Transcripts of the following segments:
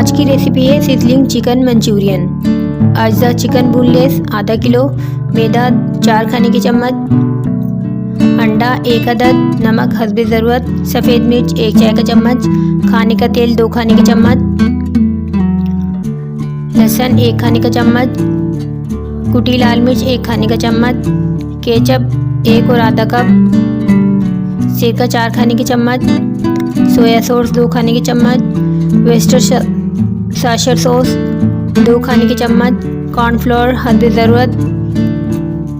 आज की रेसिपी है सिजलिंग चिकन मंचूरियन। अज्जा चिकन बोनलेस आधा किलो, मैदा 4 खाने के चम्मच, अंडा 1 अदद, नमक हस्बे ज़रूरत, सफ़ेद मिर्च 1 चाय का चम्मच, खाने का तेल 2 खाने के चम्मच, लहसुन 1 खाने का चम्मच, कुटी लाल मिर्च 1 खाने का चम्मच, केचप 1 और आधा कप, सिरका 4 खाने के चम्मच, सोया सॉस 2 खाने के चम्मच, वेस्टरशायर सॉस 2 खाने के चम्मच, कॉर्नफ्लोर हस्बे ज़रूरत,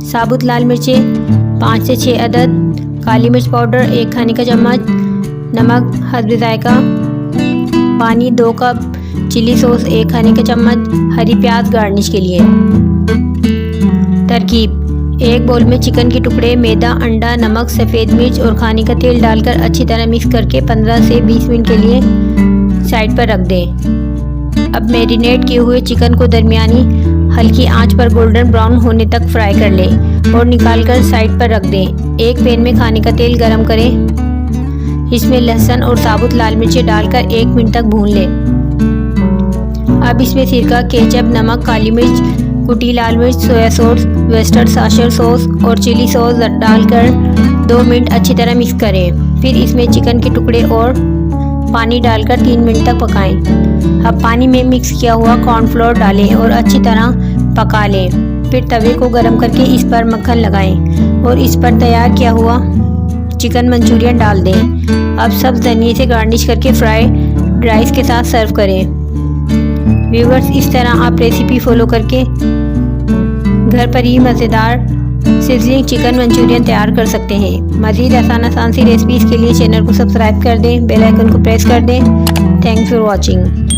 साबुत लाल मिर्चें 5 से 6 अदद, काली मिर्च पाउडर 1 खाने का चम्मच, नमक हस्बे जायका, पानी 2 कप, चिली सॉस 1 खाने का चम्मच, हरी प्याज गार्निश के लिए। तरकीब: एक बोल में चिकन के टुकड़े, मैदा, अंडा, नमक, सफ़ेद मिर्च और खाने का तेल डालकर अच्छी तरह मिक्स करके 15 से 20 मिनट के लिए साइड पर रख दें। अब मैरिनेट किए हुए चिकन को दरमियानी हल्की आंच पर गोल्डन ब्राउन होने तक फ्राई कर लें और निकालकर साइड पर रख दें। एक पैन में खाने का तेल गरम करें, इसमें लहसुन और साबुत लाल मिर्चें डालकर 1 मिनट तक भून लें। अब इसमें सिरका, केचप, नमक, काली मिर्च, कुटी लाल मिर्च, सोया सॉस, वेस्टरशायर सॉस और चिली सॉस डालकर 2 मिनट अच्छी तरह मिक्स करें। फिर इसमें चिकन के टुकड़े और पानी डालकर 3 मिनट तक पकाएं। अब पानी में मिक्स किया हुआ कॉर्नफ्लोर डालें और अच्छी तरह पका लें। फिर तवे को गरम करके इस पर मक्खन लगाएं और इस पर तैयार किया हुआ चिकन मंचूरियन डाल दें। अब सब्ज़ धनिए से गार्निश करके फ्राइड राइस के साथ सर्व करें। व्यूअर्स, इस तरह आप रेसिपी फॉलो करके घर पर ही मज़ेदार सिजलिंग चिकन मंचूरियन तैयार कर सकते हैं। मज़ीद आसान सी रेसिपीज़ के लिए चैनल को सब्सक्राइब कर दें, बेल आइकन को प्रेस कर दें। Thanks for watching.